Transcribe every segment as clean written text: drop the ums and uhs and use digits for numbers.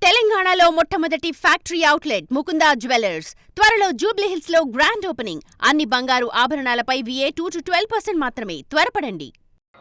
తెలంగాణలో మొట్టమొదటి factory outlet Mukunda jewellers త్వరలో జూబ్లీహిల్స్ లో గ్రాండ్ ఓపెనింగ్. అన్ని బంగారు ఆభరణాలపై VA 2-12% మాత్రమే. త్వరపడండి.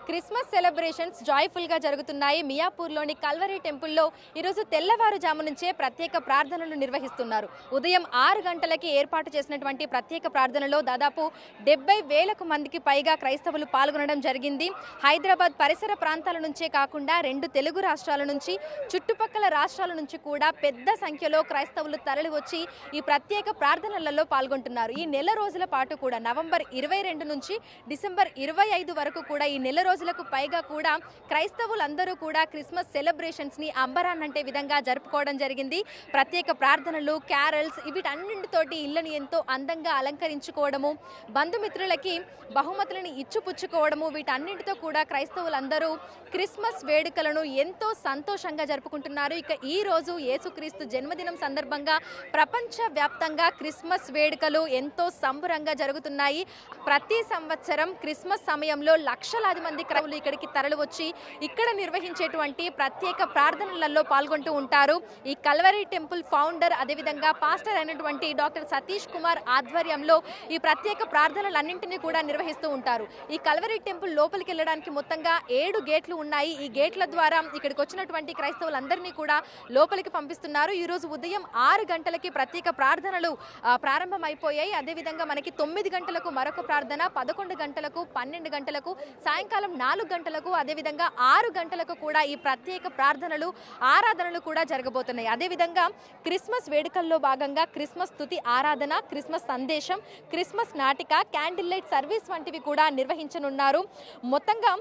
క్రిస్మస్ సెలబ్రేషన్స్ జాయ్ఫుల్ గా జరుగుతున్నాయి. మియాపూర్లోని కల్వరీ టెంపుల్లో ఈరోజు తెల్లవారుజాము నుంచే ప్రత్యేక ప్రార్థనలు నిర్వహిస్తున్నారు. ఉదయం 6 గంటలకి ఏర్పాటు చేసినటువంటి ప్రత్యేక ప్రార్థనలో దాదాపు 70,000 మందికి పైగా క్రైస్తవులు పాల్గొనడం జరిగింది. హైదరాబాద్ పరిసర ప్రాంతాల నుంచే కాకుండా 2 తెలుగు రాష్ట్రాల నుంచి, చుట్టుపక్కల రాష్ట్రాల నుంచి కూడా పెద్ద సంఖ్యలో క్రైస్తవులు తరలి వచ్చి ఈ ప్రత్యేక ప్రార్థనలలో పాల్గొంటున్నారు. ఈ నెల రోజుల పాటు కూడా నవంబర్ 22 నుంచి డిసెంబర్ 25 వరకు కూడా ఈ నెల రోజులకు పైగా కూడా క్రైస్తవులందరూ కూడా క్రిస్మస్ సెలబ్రేషన్స్ ని అంబరాన్నంటే విధంగా జరుపుకోవడం జరిగింది. ప్రత్యేక ప్రార్థనలు, క్యారల్స్ వీటన్నింటితోటి ఇళ్లను ఎంతో అందంగా అలంకరించుకోవడము, బంధుమిత్రులకి బహుమతులను ఇచ్చిపుచ్చుకోవడము, వీటన్నింటితో కూడా క్రైస్తవులందరూ క్రిస్మస్ వేడుకలను ఎంతో సంతోషంగా జరుపుకుంటున్నారు. ఇక ఈ రోజు యేసుక్రీస్తు జన్మదినం సందర్భంగా ప్రపంచ వ్యాప్తంగా క్రిస్మస్ వేడుకలు ఎంతో సంబరంగా జరుగుతున్నాయి. ప్రతి సంవత్సరం క్రిస్మస్ సమయంలో లక్షలాది మంది క్రైస్తవులు ఇక్కడికి తరలి వచ్చి ఇక్కడ నిర్వహించేటువంటి ప్రత్యేక ప్రార్థనలలో పాల్గొంటూ ఉంటారు. ఈ కల్వరీ టెంపుల్ ఫౌండర్ అదేవిధంగా పాస్టర్ అయినటువంటి డాక్టర్ సతీష్ కుమార్ ఆధ్వర్యంలో ఈ ప్రత్యేక ప్రార్థనలన్నింటినీ కూడా నిర్వహిస్తూ ఉంటారు. ఈ కల్వరీ టెంపుల్ లోపలికి వెళ్ళడానికి మొత్తంగా 7 గేట్లు ఉన్నాయి. ఈ గేట్ల ద్వారా ఇక్కడికి వచ్చినటువంటి క్రైస్తవులందరినీ కూడా లోపలికి పంపిస్తున్నారు. ఈ రోజు ఉదయం 6 గంటలకి ప్రత్యేక ప్రార్థనలు ప్రారంభమైపోయాయి. అదేవిధంగా మనకి 9 గంటలకు మరొక ప్రార్థన, 11 గంటలకు, 12 గంటలకు, సాయంకాలం 4 గంటలకు, అదేవిధంగా 6 గంటలకు కూడా ఈ ప్రత్యేక ప్రార్థనలు, ఆరాధనలు కూడా జరగబోతున్నాయి. అదేవిధంగా క్రిస్మస్ వేడుకల్లో భాగంగా క్రిస్మస్ స్తుతి ఆరాధన, క్రిస్మస్ సందేశం, క్రిస్మస్ నాటిక, క్యాండిల్ లైట్ సర్వీస్ వంటివి కూడా నిర్వహించనున్నారు. మొత్తంగా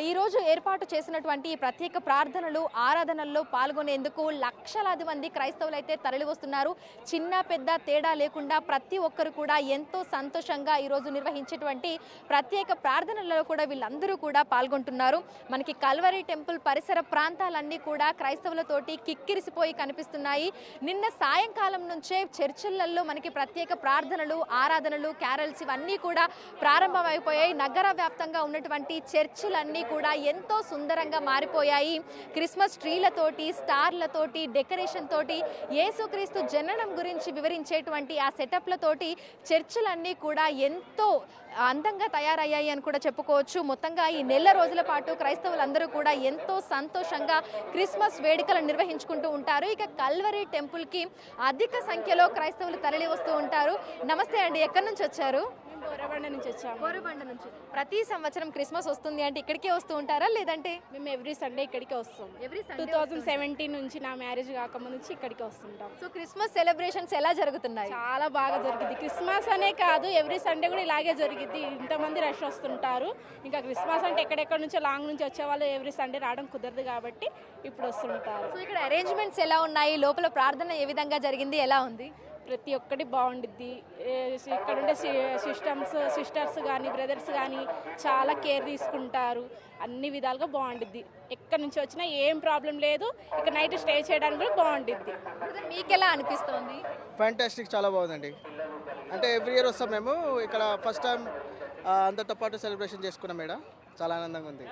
ఈ రోజు ఏర్పాటు చేసినటువంటి ఈ ప్రత్యేక ప్రార్థనలు, ఆరాధనల్లో పాల్గొనేందుకు లక్షలాది మంది క్రైస్తవులు అయితే తరలి వస్తున్నారు. చిన్న పెద్ద తేడా లేకుండా ప్రతి ఒక్కరు కూడా ఎంతో సంతోషంగా ఈరోజు నిర్వహించేటువంటి ప్రత్యేక ప్రార్థనలలో కూడా వీళ్ళందరూ కూడా పాల్గొంటున్నారు. మనకి కల్వరీ టెంపుల్ పరిసర ప్రాంతాలన్నీ కూడా క్రైస్తవులతోటి కిక్కిరిసిపోయి కనిపిస్తున్నాయి. నిన్న సాయంకాలం నుంచే చర్చిలలో మనకి ప్రత్యేక ప్రార్థనలు, ఆరాధనలు, క్యారల్స్ ఇవన్నీ కూడా ప్రారంభమైపోయాయి. నగర వ్యాప్తంగా ఉన్నటువంటి చర్చిలన్నీ కూడా ఎంతో సుందరంగా మారిపోయాయి. క్రిస్మస్ ట్రీలతోటి, స్టార్లతోటి, డెకరేషన్ తోటి, యేసుక్రీస్తు జననం గురించి వివరించేటువంటి ఆ సెటప్లతోటి చర్చిలన్నీ కూడా ఎంతో అందంగా తయారయ్యాయి అని కూడా చెప్పుకోవచ్చు. మొత్తంగా ఈ నెల రోజుల పాటు క్రైస్తవులందరూ కూడా ఎంతో సంతోషంగా క్రిస్మస్ వేడుకలు నిర్వహించుకుంటూ ఉంటారు. ఇక కల్వరీ టెంపుల్కి అధిక సంఖ్యలో క్రైస్తవులు తరలి వస్తూ ఉంటారు. నమస్తే అండి, ఎక్కడి నుంచి వచ్చారు? బోరబండ నుంచి వచ్చాము. బోరబండ నుంచి. ప్రతి సంవత్సరం క్రిస్మస్ వస్తుంది అంటే ఇక్కడికే వస్తూ ఉంటారా లేదంటే? మేము ఎవ్రీ సండే ఇక్కడికే వస్తాం. ఎవ్రీ సండే 2017 నుంచి, నా మ్యారేజ్ కాకముందు నుంచి ఇక్కడికే వస్తుంటాం. సో క్రిస్మస్ సెలబ్రేషన్స్ ఎలా జరుగుతున్నాయి? చాలా బాగా జరిగింది. క్రిస్మస్ అనే కాదు, ఎవ్రీ సండే కూడా ఇలాగే జరిగింది. ఇంతమంది రష్ వస్తుంటారు. ఇంకా క్రిస్మస్ అంటే ఎక్కడెక్కడ నుంచో లాంగ్ నుంచి వచ్చే వాళ్ళు ఎవ్రీ సండే రావడం కుదరదు కాబట్టి ఇప్పుడు వస్తుంటారు. సో ఇక్కడ అరేంజ్మెంట్స్ ఎలా ఉన్నాయి? లోపల ప్రార్థన ఏ విధంగా జరిగింది? ఎలా ఉంది? ప్రతి ఒక్కటి బాగుండిద్ది. ఇక్కడ ఉండే సిస్టర్స్ కానీ, బ్రదర్స్ కానీ చాలా కేర్ తీసుకుంటారు. అన్ని విధాలుగా బాగుండిద్ది. ఎక్కడి నుంచి వచ్చినా ఏం ప్రాబ్లం లేదు. ఇక్కడ నైట్ స్టే చేయడానికి కూడా బాగుండిద్ది. మీకు ఎలా అనిపిస్తుంది? ఫ్యాంటాస్టిక్, చాలా బాగుందండి. అంటే ఎవ్రీ ఇయర్ వస్తాం మేము. ఇక్కడ ఫస్ట్ టైం అందరితో పాటు సెలబ్రేషన్ చేసుకున్నాం. మేడం చాలా ఆనందంగా ఉంది.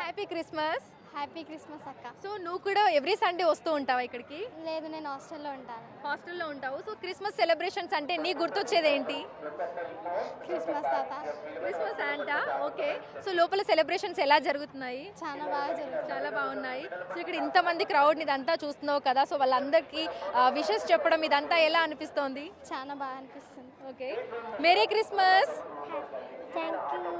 Happy Christmas. హ్యాపీ క్రిస్మస్ అక్క. సో నువ్వు కూడా ఎవ్రీ సండే వస్తూ ఉంటావా ఇక్కడికి? లేదు, నేను హాస్టల్లో ఉంటాను. హాస్టల్లో ఉంటావు. సో క్రిస్మస్ సెలబ్రేషన్స్ అంటే నీకు గుర్తొచ్చేది ఏంటి? క్రిస్మస్ తాత. క్రిస్మస్ అంటా. ఓకే. సో లోపల సెలబ్రేషన్స్ ఎలా జరుగుతున్నాయి? చాలా బాగా జరుగుతుంది. చాలా బాగున్నాయి. సో ఇక్కడ ఇంతమంది క్రౌడ్ ఇదంతా చూస్తున్నావు కదా, సో వాళ్ళందరికీ విషెస్ చెప్పడం ఇదంతా ఎలా అనిపిస్తోంది? చాలా బాగా అనిపిస్తుంది. Okay. Merry Christmas. Thank you.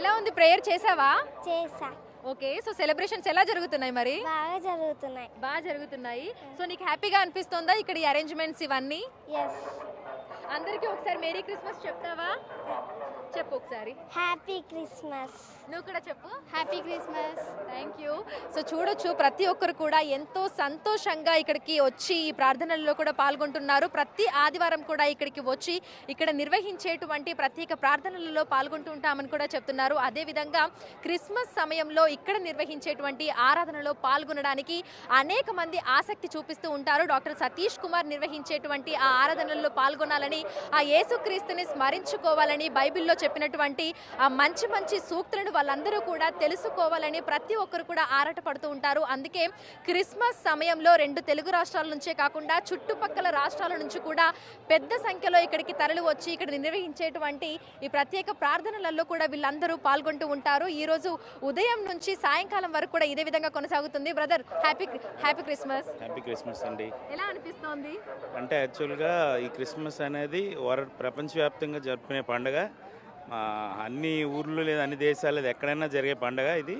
ఎలా ఉంది? ప్రేయర్ చేసావా? చేసా. ఓకే. సో సెలబ్రేషన్స్ ఎలా జరుగుతున్నాయి మరి? బాగా జరుగుతున్నాయి. బాగా జరుగుతున్నాయి. సో నీకు హ్యాపీగా అనిపిస్తుందా ఇక్కడ ఈ అరేంజ్మెంట్స్ ఇవన్నీ? ఎస్. అందరికీ ఒకసారి మేరీ క్రిస్మస్ చెప్తావా? చెప్పు ఒకసారి. Happy Christmas. నువ్వు కూడా చెప్పు. Happy Christmas. Thank you. So చూడొచ్చు, ప్రతి ఒక్కరు కూడా ఎంతో సంతోషంగా ఇక్కడికి వచ్చి ఈ ప్రార్థనల్లో కూడా పాల్గొంటున్నారు. ప్రతి ఆదివారం కూడా ఇక్కడికి వచ్చి ఇక్కడ నిర్వహించేటువంటి ప్రత్యేక ప్రార్థనలలో పాల్గొంటూ ఉంటామని కూడా చెప్తున్నారు. అదేవిధంగా క్రిస్మస్ సమయంలో ఇక్కడ నిర్వహించేటువంటి ఆరాధనలో పాల్గొనడానికి అనేక మంది ఆసక్తి చూపిస్తూ ఉంటారు. డాక్టర్ సతీష్ కుమార్ నిర్వహించేటువంటి ఆ ఆరాధనల్లో పాల్గొనాలని, ఆ యేసుక్రీస్తుని స్మరించుకోవాలని, బైబిల్లో చెప్పినటువంటి ఆ మంచి మంచి సూక్తులను వాళ్ళందరూ కూడా తెలుసుకోవాలని ప్రతి ఒక్కరు కూడా ఆరాటపడుతూ ఉంటారు. అందుకే క్రిస్మస్ సమయంలో 2 తెలుగు రాష్ట్రాల నుంచే కాకుండా చుట్టుపక్కల రాష్ట్రాల నుంచి కూడా పెద్ద సంఖ్యలో ఇక్కడికి తరలి వచ్చి ఇక్కడ నిర్వహించేటువంటి ఈ ప్రత్యేక ప్రార్థనలలో కూడా వీళ్ళందరూ పాల్గొంటూ ఉంటారు. ఈ రోజు ఉదయం నుంచి సాయంకాలం వరకు కూడా ఇదే విధంగా కొనసాగుతుంది. Brother, happy Christmas. Happy Christmas అండి. ఎలా అనిపిస్తోంది? అంటే యాక్చువల్గా ఈ క్రిస్మస్ అనేది ప్రపంచవ్యాప్తంగా జరుపుకునే పండుగ. అన్ని ఊర్లు లేదా అన్ని దేశాలు ఎక్కడైనా జరిగే పండుగ ఇది.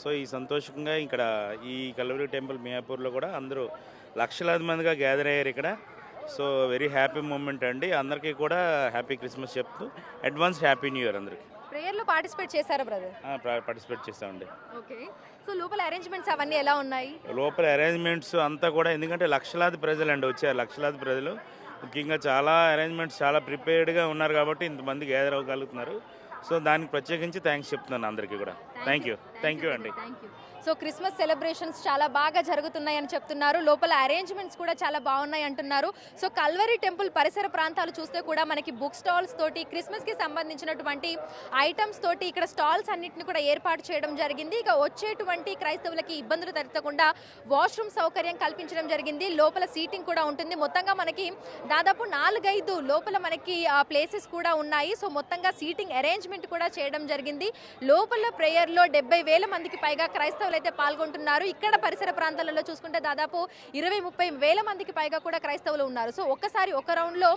సో ఈ సంతోషంగా ఇక్కడ ఈ కల్వరీ టెంపుల్ మియాపూర్లో కూడా అందరూ లక్షలాది మందిగా గ్యాదర్ అయ్యారు ఇక్కడ. సో వెరీ హ్యాపీ మూమెంట్ అండి. అందరికీ కూడా హ్యాపీ క్రిస్మస్ చెప్తూ అడ్వాన్స్ హ్యాపీ న్యూ ఇయర్ అందరికీ. ప్రేయర్లో పార్టిసిపేట్ చేశారా బ్రదర్? పార్టిసిపేట్ చేస్తామండి. ఓకే. సో లోపల అరేంజ్మెంట్స్ అవన్నీ ఎలా ఉన్నాయి? లోపల అరేంజ్మెంట్స్ అంతా కూడా, ఎందుకంటే లక్షలాది ప్రజలు అండి వచ్చారు. లక్షలాది ప్రజలు ముఖ్యంగా చాలా అరేంజ్మెంట్స్ చాలా ప్రిపేర్డ్గా ఉన్నారు కాబట్టి ఇంతమంది గ్యాదర్ అవ్వగలుగుతున్నారు. సో దానికి ప్రత్యేకించి థ్యాంక్స్ చెప్తున్నాను అందరికీ కూడా. థ్యాంక్ యూ అండి. సో క్రిస్మస్ సెలబ్రేషన్స్ చాలా బాగా జరుగుతున్నాయని చెప్తున్నారు. లోపల అరేంజ్మెంట్స్ కూడా చాలా బాగున్నాయి అంటున్నారు. సో కల్వరీ టెంపుల్ పరిసర ప్రాంతాలు చూస్తే కూడా మనకి బుక్ స్టాల్స్ తోటి క్రిస్మస్కి సంబంధించినటువంటి ఐటమ్స్ తోటి ఇక్కడ స్టాల్స్ అన్నింటిని కూడా ఏర్పాటు చేయడం జరిగింది. ఇక వచ్చేటువంటి క్రైస్తవులకి ఇబ్బందులు తలెత్తకుండా వాష్రూమ్ సౌకర్యం కల్పించడం జరిగింది. లోపల సీటింగ్ కూడా ఉంటుంది. మొత్తంగా మనకి దాదాపు 4-5 లోపల మనకి ప్లేసెస్ కూడా ఉన్నాయి. సో మొత్తంగా సీటింగ్ అరేంజ్మెంట్ కూడా చేయడం జరిగింది. లోపల ప్రేయర్లో 70,000 మందికి పైగా క్రైస్తవులు అయితే పాల్గొంటున్నారు. ఇక్కడ పరిసర ప్రాంతాలలో చూసుకుంటే దాదాపు 20-30 వేల మందికి పైగా కూడా క్రైస్తవులు ఉన్నారు. సో ఒక్కసారి ఒక రౌండ్లో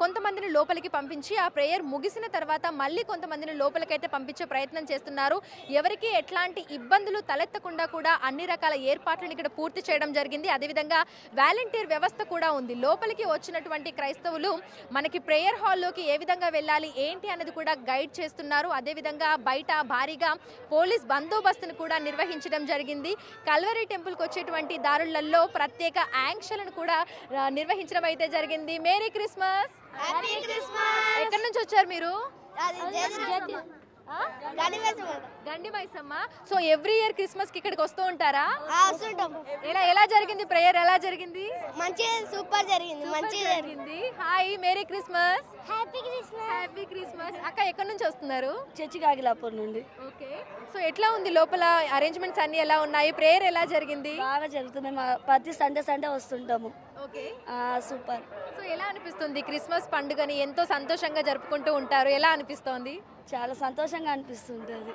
కొంతమందిని లోపలికి పంపించి ఆ ప్రేయర్ ముగిసిన తర్వాత మళ్ళీ కొంతమందిని లోపలికైతే పంపించే ప్రయత్నం చేస్తున్నారు. ఎవరికి ఎట్లాంటి ఇబ్బందులు తలెత్తకుండా కూడా అన్ని రకాల ఏర్పాట్లను ఇక్కడ పూర్తి చేయడం జరిగింది. అదేవిధంగా వాలంటీర్ వ్యవస్థ కూడా ఉంది. లోపలికి వచ్చినటువంటి క్రైస్తవులు మనకి ప్రేయర్ హాల్లోకి ఏ విధంగా వెళ్ళాలి ఏంటి అనేది కూడా గైడ్ చేస్తున్నారు. అదేవిధంగా బయట భారీగా పోలీస్ బందోబస్తును కూడా నిర్వహించడం జరిగింది. కల్వరీ టెంపుల్కి వచ్చేటువంటి దారులలో ప్రత్యేక ఆంక్షలను కూడా నిర్వహించడం అయితే జరిగింది. Merry Christmas. ఎక్కడి నుంచి వచ్చారు మీరు? గండి Maisamma. So every year Christmas కి ఇక్కడికి వస్తూ ఉంటారా? ఎలా జరిగింది ప్రేయర్? ఎలా జరిగింది? మంచిగా సూపర్ జరిగింది. మంచిగా జరిగింది. Hi, merry Christmas. Happy Christmas. అక్క ఎక్కడి నుంచి వస్తున్నారు? చర్చి కాగిలాపూర్ నుండి. ఓకే. సో ఎట్లా ఉంది లోపల అరేంజ్మెంట్స్ అన్ని ఎలా ఉన్నాయి? ప్రేయర్ ఎలా జరిగింది? బాగా జరుగుతుంది. ప్రతి సండే వస్తుంటాము. Okay, super. సో ఎలా అనిపిస్తుంది? క్రిస్మస్ పండుగని ఎంతో సంతోషంగా జరుపుకుంటూ ఉంటారు. ఎలా అనిపిస్తోంది? చాలా సంతోషంగా అనిపిస్తుంటుంది.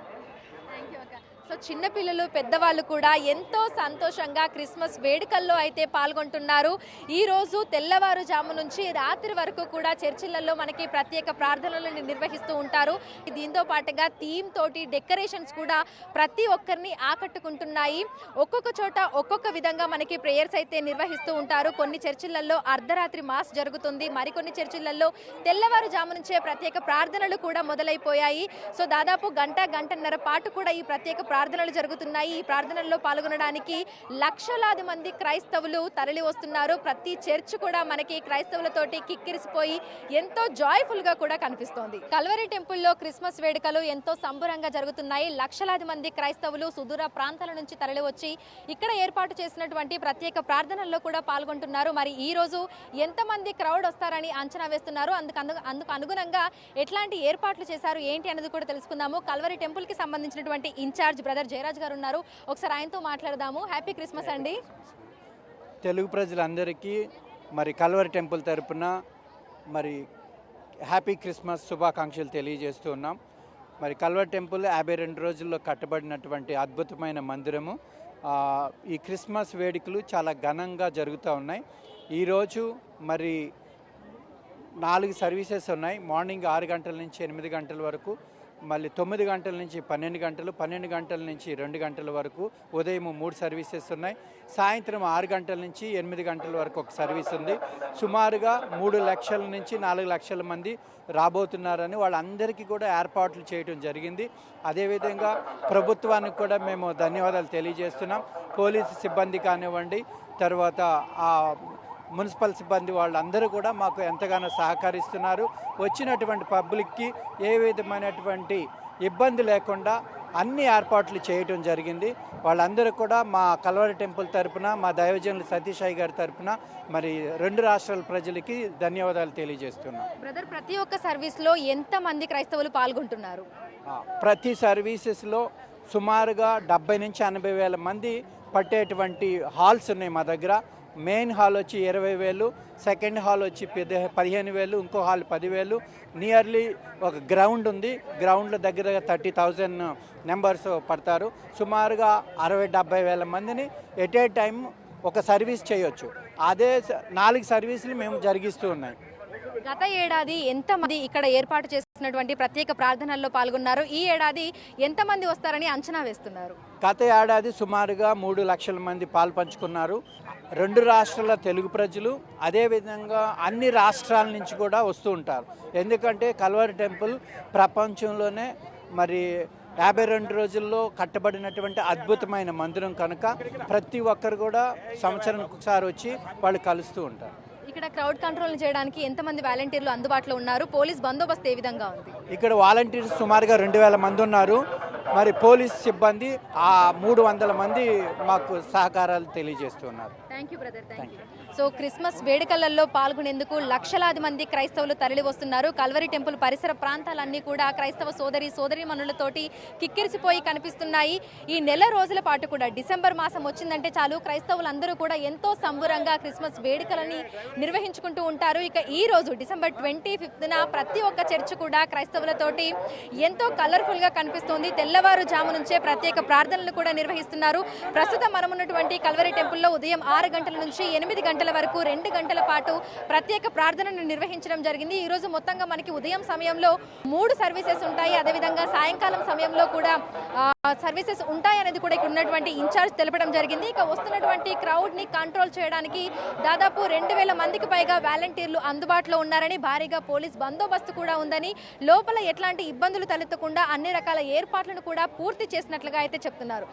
థ్యాంక్ యూ అక్క. సో చిన్నపిల్లలు పెద్దవాళ్ళు కూడా ఎంతో సంతోషంగా క్రిస్మస్ వేడుకల్లో అయితే పాల్గొంటున్నారు. ఈరోజు తెల్లవారుజాము నుంచి రాత్రి వరకు కూడా చర్చిలలో మనకి ప్రత్యేక ప్రార్థనలను నిర్వహిస్తూ ఉంటారు. దీంతో పాటుగా థీమ్ తోటి డెకరేషన్స్ కూడా ప్రతి ఒక్కరిని ఆకట్టుకుంటున్నాయి. ఒక్కొక్క చోట ఒక్కొక్క విధంగా మనకి ప్రేయర్స్ అయితే నిర్వహిస్తూ ఉంటారు. కొన్ని చర్చిలలో అర్ధరాత్రి మాస్ జరుగుతుంది. మరికొన్ని చర్చిలలో తెల్లవారుజాము నుంచే ప్రత్యేక ప్రార్థనలు కూడా మొదలైపోయాయి. సో దాదాపు గంటన్నర పాటు కూడా ఈ ప్రత్యేక ప్రార్థనలు జరుగుతున్నాయి. ఈ ప్రార్థనల్లో పాల్గొనడానికి లక్షలాది మంది క్రైస్తవులు తరలి వస్తున్నారు. ప్రతి చర్చ్ కూడా మనకి క్రైస్తవులతోటి కిక్కిరిసిపోయి ఎంతో జాయ్ఫుల్ గా కూడా కనిపిస్తోంది. కల్వరీ టెంపుల్లో క్రిస్మస్ వేడుకలు ఎంతో సంబరంగా జరుగుతున్నాయి. లక్షలాది మంది క్రైస్తవులు సుదూర ప్రాంతాల నుంచి తరలి వచ్చి ఇక్కడ ఏర్పాటు చేసినటువంటి ప్రత్యేక ప్రార్థనల్లో కూడా పాల్గొంటున్నారు. మరి ఈ రోజు ఎంతమంది క్రౌడ్ వస్తారని అంచనా వేస్తున్నారు? అందుకు అనుగుణంగా ఎట్లాంటి ఏర్పాట్లు చేశారు ఏంటి అనేది కూడా తెలుసుకుందాము. కల్వరీ టెంపుల్ కి సంబంధించినటువంటి ఇన్ఛార్జ్ బ్రదర్ జయరాజ్ గారు ఉన్నారు. ఒకసారి ఆయనతో మాట్లాడదాము. హ్యాపీ క్రిస్మస్ అండి. తెలుగు ప్రజలందరికీ మరి కల్వరీ టెంపుల్ తరపున మరి హ్యాపీ క్రిస్మస్ శుభాకాంక్షలు తెలియజేస్తూ ఉన్నాం. మరి కల్వరీ టెంపుల్ 52 రోజుల్లో కట్టబడినటువంటి అద్భుతమైన మందిరము. ఈ క్రిస్మస్ వేడుకలు చాలా ఘనంగా జరుగుతూ ఉన్నాయి. ఈరోజు మరి 4 సర్వీసెస్ ఉన్నాయి. మార్నింగ్ 6 గంటల నుంచి 8 గంటల వరకు, మళ్ళీ 9 గంటల నుంచి 12 గంటలు, 12 గంటల నుంచి 2 గంటల వరకు, ఉదయం 3 సర్వీసెస్ ఉన్నాయి. సాయంత్రం 6 గంటల నుంచి 8 గంటల వరకు ఒక సర్వీస్ ఉంది. సుమారుగా 3 లక్షల నుంచి 4 లక్షల మంది రాబోతున్నారని వాళ్ళందరికీ కూడా ఏర్పాట్లు చేయడం జరిగింది. అదేవిధంగా ప్రభుత్వానికి కూడా మేము ధన్యవాదాలు తెలియజేస్తున్నాం. పోలీసు సిబ్బంది కానివ్వండి, తర్వాత మున్సిపల్ సిబ్బంది వాళ్ళందరూ కూడా మాకు ఎంతగానో సహకరిస్తున్నారు. వచ్చినటువంటి పబ్లిక్కి ఏ విధమైనటువంటి ఇబ్బంది లేకుండా అన్ని ఏర్పాట్లు చేయటం జరిగింది. వాళ్ళందరూ కూడా మా కల్వరి టెంపుల్ తరపున, మా దైవజనులు సతీష్ అయ్య గారి తరపున మరి 2 రాష్ట్రాల ప్రజలకి ధన్యవాదాలు తెలియజేస్తున్నాం. బ్రదర్, ప్రతి ఒక్క సర్వీస్లో ఎంతమంది క్రైస్తవులు పాల్గొంటున్నారు? ప్రతి సర్వీసెస్లో సుమారుగా 70 నుంచి 80 వేల మంది పట్టేటువంటి హాల్స్ ఉన్నాయి మా దగ్గర. మెయిన్ హాల్ వచ్చి 20,000, సెకండ్ హాల్ వచ్చి 15,000, ఇంకో హాల్ 10,000. నియర్లీ ఒక గ్రౌండ్ ఉంది, గ్రౌండ్లో దగ్గర 30,000 మెంబర్స్ పడతారు. సుమారుగా 60-70 వేల మందిని ఎట్ ఏ టైం ఒక సర్వీస్ చేయొచ్చు. అదే 4 సర్వీసులు మేము జరిగిస్తూ ఉన్నాయి. గత ఏడాది ఎంతమంది ఇక్కడ ఏర్పాటు చేసినటువంటి ప్రత్యేక ప్రార్థనల్లో పాల్గొన్నారు? ఈ ఏడాది ఎంతమంది వస్తారని అంచనా వేస్తున్నారు? గత ఏడాది సుమారుగా 3 లక్షల మంది పాల్పంచుకున్నారు. 2 రాష్ట్రాల తెలుగు ప్రజలు, అదేవిధంగా అన్ని రాష్ట్రాల నుంచి కూడా వస్తూ ఉంటారు. ఎందుకంటే కల్వరి టెంపుల్ ప్రపంచంలోనే మరి 52 రోజుల్లో కట్టబడినటువంటి అద్భుతమైన మందిరం కనుక ప్రతి ఒక్కరు కూడా సంవత్సరానికి ఒకసారి వచ్చి వాళ్ళు కలుస్తూ ఉంటారు. ఇక్కడ క్రౌడ్ కంట్రోల్ చేయడానికి ఎంతమంది వాలంటీర్లు అందుబాటులో ఉన్నారు? పోలీస్ బందోబస్తు ఏ విధంగా ఉంది? ఇక్కడ వాలంటీర్స్ సుమారుగా 2,000 మంది ఉన్నారు. మరి పోలీస్ సిబ్బంది 300 మంది మాకు సహకారాలు తెలియజేస్తున్నారు. Thank you brother, thank you. So Christmas వేడుకలలో పాల్గొనేందుకు లక్షలాది మంది క్రైస్తవులు తరలి వస్తున్నారు. కల్వరి టెంపుల్ పరిసర ప్రాంతాలన్నీ కూడా క్రైస్తవ సోదరీమణులతోటి కిక్కిరిసిపోయి కనిపిస్తున్నాయి. ఈ నెల రోజుల పాటు కూడా, డిసెంబర్ మాసం వచ్చిందంటే చాలు, క్రైస్తవులందరూ కూడా ఎంతో సంబురంగా క్రిస్మస్ వేడుకలని నిర్వహించుకుంటూ ఉంటారు. ఇక ఈ రోజు డిసెంబర్ 25న ప్రతి ఒక్క చర్చ్ కూడా క్రైస్తవులతోటి ఎంతో కలర్ఫుల్గా కనిపిస్తోంది. తెల్లవారుజాము నుంచే ప్రత్యేక ప్రార్థనలు కూడా నిర్వహిస్తున్నారు. ప్రస్తుతం మనమున్నటువంటి కల్వరి టెంపుల్లో ఉదయం 6 గంటల నుంచి 8 గంటల వరకు 2 గంటల పాటు ప్రత్యేక ప్రార్థనను నిర్వహించడం జరిగింది. ఈ రోజు మొత్తంగా మనకి ఉదయం సమయంలో 3 సర్వీసెస్ ఉంటాయి, అదేవిధంగా సాయంకాలం సమయంలో కూడా సర్వీసెస్ ఉంటాయి అనేది కూడా ఇక్కడ ఉన్నటువంటి ఇన్ఛార్జ్ తెలపడం జరిగింది. ఇక వస్తున్నటువంటి క్రౌడ్ ని కంట్రోల్ చేయడానికి దాదాపు 2,000 మందికి పైగా వాలంటీర్లు అందుబాటులో ఉన్నారని, భారీగా పోలీస్ బందోబస్తు కూడా ఉందని, లోపల ఎట్లాంటి ఇబ్బందులు తలెత్తకుండా అన్ని రకాల ఏర్పాట్లను కూడా పూర్తి చేసినట్లుగా అయితే చెప్తున్నారు.